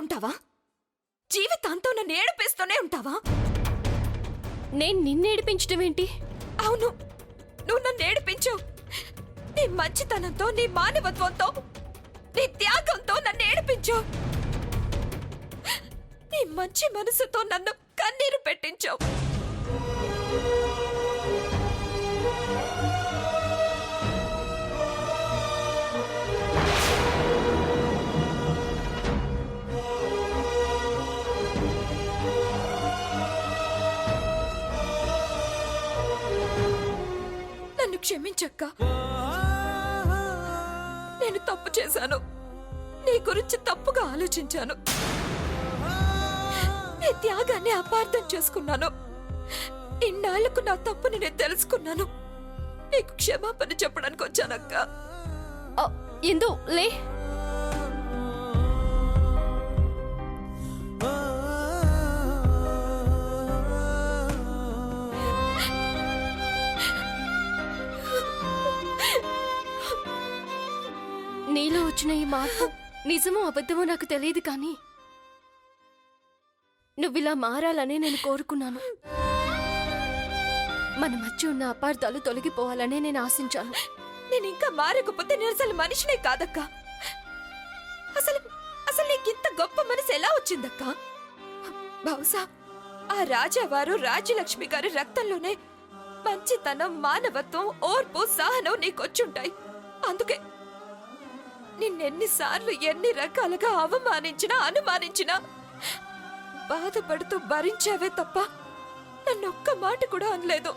ఉంటావా? జీవితాంతం నన్ను ఏడిపిస్తూనే ఉంటావా? నేను నిన్నేడిపించడం ఏంటి? అవును, నువ్వు నన్ను ఏడిపించావు. నీ మంచితనంతో, నీ మానవత్వంతో, నీ త్యాగంతో నన్ను ఏడిపించావు. నీ మంచి మనసుతో నన్ను కన్నీరు పెట్టించావు. నన్ను క్షమించక్క. నేను తప్పు చేశాను. నీ గురించి తప్పుగా ఆలోచించాను. నీ త్యాగాన్ని అపార్థం చేసుకున్నాను. ఇన్నాళ్లకు నా తప్పుని నేను తెలుసుకున్నాను. నీకు క్షమాపణ చెప్పడానికి వచ్చానక్క. ఇందు లే. నీలో వచ్చిన ఈ మార్పు నిజమో అబద్ధమో నాకు తెలియదు, కానీ నువ్విలా మారాలనే నేను కోరుకున్నాను. మన మధ్య ఉన్న అపార్థాలు తొలగిపోవాలనే నేను ఆశించాను. నేను ఇంకా మారకపోతే నేను అసలు మనిషినే కాదక్క. అసలు అసలు నీకింత గొప్ప మనసు ఎలా వచ్చిందక్క? బహుశా ఆ రాజావారు రాజ్యలక్ష్మి గారి రక్తంలోనే మంచితనం, మానవత్వం, ఓర్పు, సహనం నీకొచ్చుంటాయి. అందుకే నిన్నెన్నిసార్లు ఎన్ని రకాలుగా అవమానించినా, అనుమానించినా బాధపడుతూ భరించావే తప్ప నన్నొక్క మాట కూడా అనలేదు.